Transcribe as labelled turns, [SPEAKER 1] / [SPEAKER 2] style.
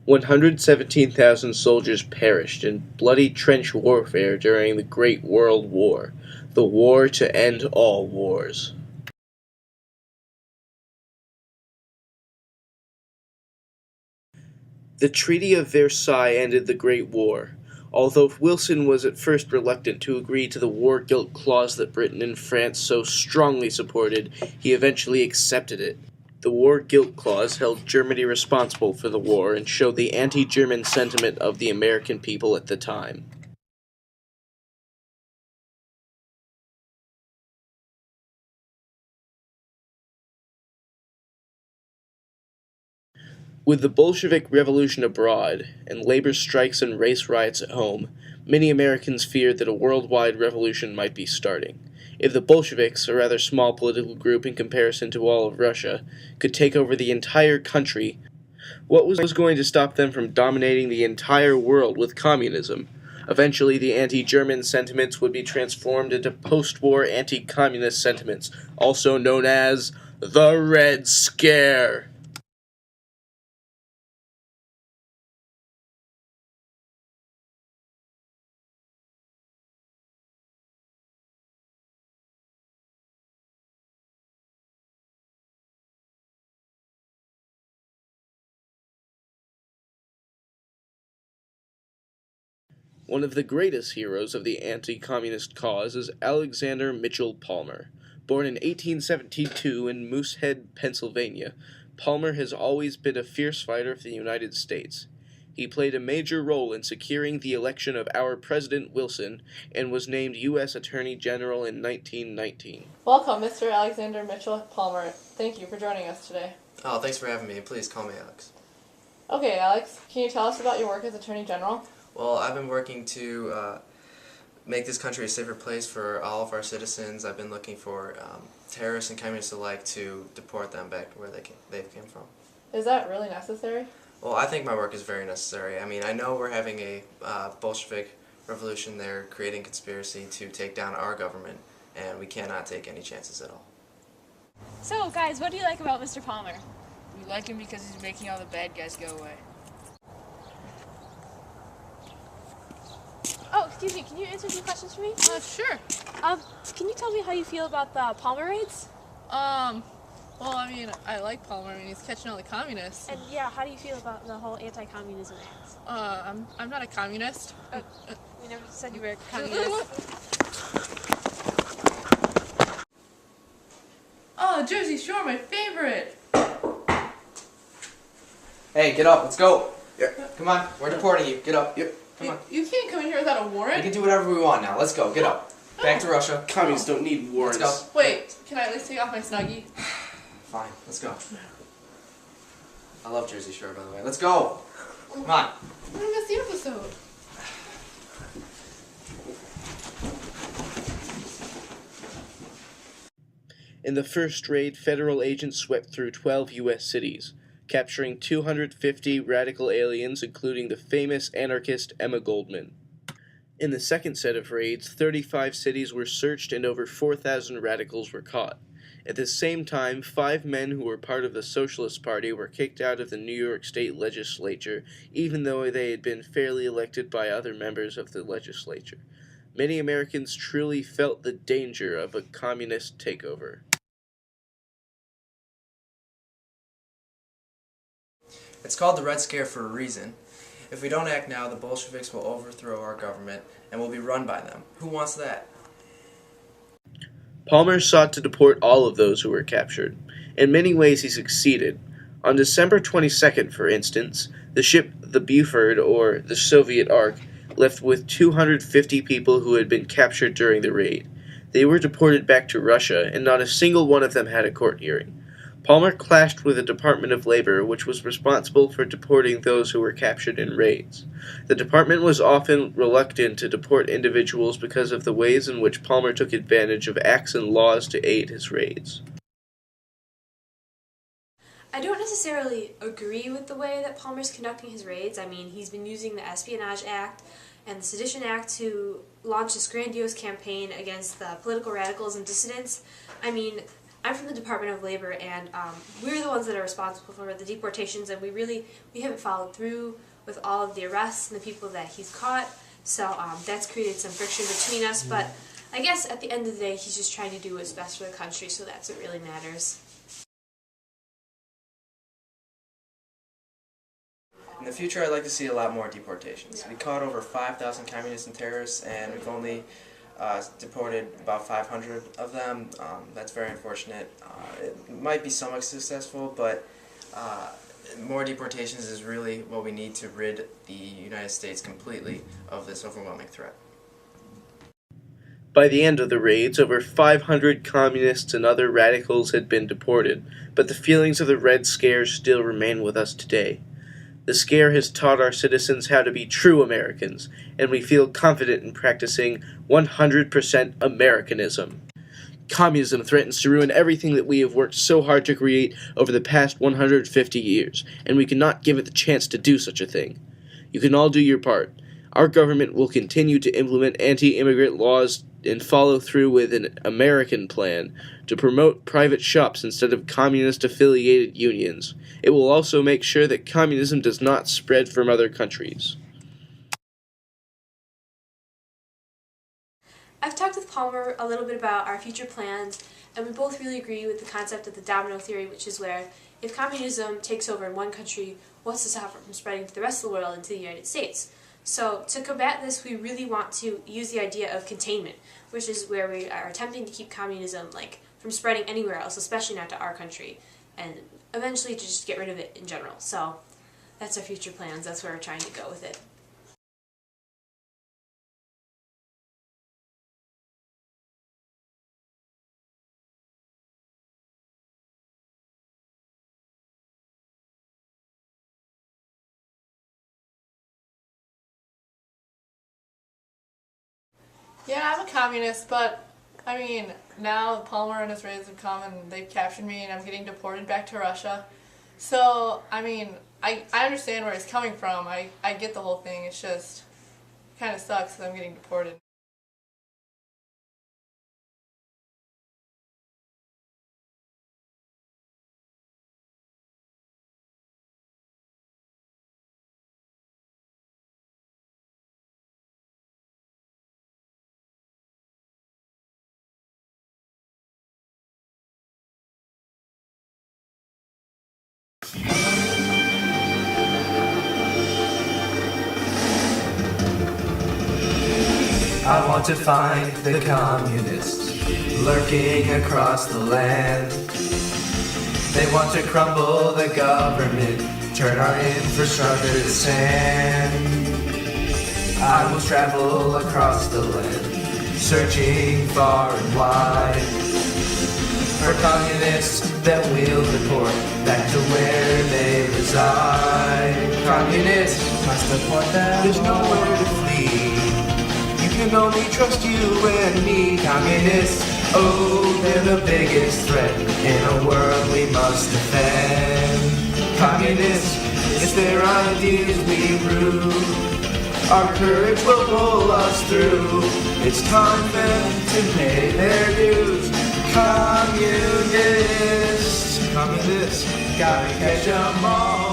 [SPEAKER 1] "117,000 soldiers perished in bloody trench warfare during the Great World War, the war to end all wars." The Treaty of Versailles ended the Great War. Although Wilson was at first reluctant to agree to the war guilt clause that Britain and France so strongly supported, he eventually accepted it. The war guilt clause held Germany responsible for the war and showed the anti-German sentiment of the American people at the time. With the Bolshevik Revolution abroad, and labor strikes and race riots at home, many Americans feared that a worldwide revolution might be starting. If the Bolsheviks, a rather small political group in comparison to all of Russia, could take over the entire country, what was going to stop them from dominating the entire world with communism? Eventually, the anti-German sentiments would be transformed into post-war anti-communist sentiments, also known as the Red Scare. One of the greatest heroes of the anti-communist cause is Alexander Mitchell Palmer. Born in 1872 in Moosehead, Pennsylvania, Palmer has always been a fierce fighter for the United States. He played a major role in securing the election of our President Wilson and was named U.S. Attorney General in 1919.
[SPEAKER 2] Welcome, Mr. Alexander Mitchell Palmer. Thank you for joining us today.
[SPEAKER 3] Oh, thanks for having me. Please call me Alex.
[SPEAKER 2] Okay, Alex, can you tell us about your work as Attorney General?
[SPEAKER 3] Well, I've been working to make this country a safer place for all of our citizens. I've been looking for terrorists and communists alike to deport them back to where they came from.
[SPEAKER 2] Is that really necessary?
[SPEAKER 3] Well, I think my work is very necessary. I mean, I know we're having a Bolshevik revolution. They're creating conspiracy to take down our government, and we cannot take any chances at all.
[SPEAKER 4] So, guys, what do you like about Mr. Palmer?
[SPEAKER 5] We like him because he's making all the bad guys go away.
[SPEAKER 4] Oh, excuse me, can you answer some questions for me?
[SPEAKER 5] Sure.
[SPEAKER 4] Can you tell me how you feel about the Palmer raids?
[SPEAKER 5] Well, I mean, I like Palmer. I mean, he's catching all the communists.
[SPEAKER 4] And yeah, how do you feel about the whole anti-communism act?
[SPEAKER 5] I'm not a communist.
[SPEAKER 4] We never said you were a communist.
[SPEAKER 5] Oh, Jersey Shore, my favorite.
[SPEAKER 3] Hey, get up. Let's go. Yeah. Come on. We're deporting you. Get up.
[SPEAKER 1] Yep.
[SPEAKER 3] Come on.
[SPEAKER 5] You can't come in here without a
[SPEAKER 3] We
[SPEAKER 5] warrant.
[SPEAKER 3] can do whatever we want now. Let's go. Get up. Back to Russia.
[SPEAKER 1] Communists don't need warrants.
[SPEAKER 3] Let's go.
[SPEAKER 5] Wait, can I at least take off my Snuggie?
[SPEAKER 3] Fine. Let's go. I love Jersey Shore, by the way. Let's go. Come on.
[SPEAKER 5] I'm gonna miss the episode.
[SPEAKER 1] In the first raid, federal agents swept through 12 U.S. cities, capturing 250 radical aliens, including the famous anarchist Emma Goldman. In the second set of raids, 35 cities were searched and over 4,000 radicals were caught. At the same time, 5 men who were part of the Socialist Party were kicked out of the New York State legislature, even though they had been fairly elected by other members of the legislature. Many Americans truly felt the danger of a communist takeover.
[SPEAKER 3] It's called the Red Scare for a reason. If we don't act now, the Bolsheviks will overthrow our government and will be run by them. Who wants that?
[SPEAKER 1] Palmer sought to deport all of those who were captured. In many ways he succeeded. On December 22nd, for instance, the ship the Buford, or the Soviet Ark, left with 250 people who had been captured during the raid. They were deported back to Russia, and not a single one of them had a court hearing. Palmer clashed with the Department of Labor, which was responsible for deporting those who were captured in raids. The department was often reluctant to deport individuals because of the ways in which Palmer took advantage of acts and laws to aid his raids.
[SPEAKER 6] I don't necessarily agree with the way that Palmer's conducting his raids. I mean, he's been using the Espionage Act
[SPEAKER 4] and the Sedition Act to launch this grandiose campaign against the political radicals and dissidents. I mean, I'm from the Department of Labor, and we're the ones that are responsible for the deportations, and we haven't followed through with all of the arrests and the people that he's caught, so that's created some friction between us, but I guess at the end of the day, he's just trying to do what's best for the country, so that's what really matters.
[SPEAKER 3] In the future, I'd like to see a lot more deportations. We caught over 5,000 communists and terrorists, and we've only deported about 500 of them. That's very unfortunate. It might be somewhat successful, but more deportations is really what we need to rid the United States completely of this overwhelming threat.
[SPEAKER 1] By the end of the raids, over 500 communists and other radicals had been deported, but the feelings of the Red Scare still remain with us today. The scare has taught our citizens how to be true Americans, and we feel confident in practicing 100% Americanism. Communism threatens to ruin everything that we have worked so hard to create over the past 150 years, and we cannot give it the chance to do such a thing. You can all do your part. Our government will continue to implement anti-immigrant laws and follow through with an American plan to promote private shops instead of communist-affiliated unions. It will also make sure that communism does not spread from other countries.
[SPEAKER 4] I've talked with Palmer a little bit about our future plans, and we both really agree with the concept of the domino theory, which is where if communism takes over in one country, what's to stop it from spreading to the rest of the world and to the United States? So to combat this, we really want to use the idea of containment, which is where we are attempting to keep communism from spreading anywhere else, especially not to our country, and eventually to just get rid of it in general. So that's our future plans. That's where we're trying to go with it.
[SPEAKER 5] Yeah, I'm a communist, but I mean, now Palmer and his raids have come and they've captured me and I'm getting deported back to Russia. So, I mean, I understand where he's coming from. I get the whole thing. It's just, it kind of sucks that I'm getting deported.
[SPEAKER 6] I want to find the communists lurking across the land. They want to crumble the government, turn our infrastructure to sand. I will travel across the land, searching far and wide for communists that will deport back to where they reside. Communists must deport them. There's nowhere to flee. You can only trust you and me. Communists, oh, they're the biggest threat in a world we must defend. Communists, it's their ideas we rue. Our courage will pull us through. It's time for them to pay their dues. Communists, gotta catch 'em all.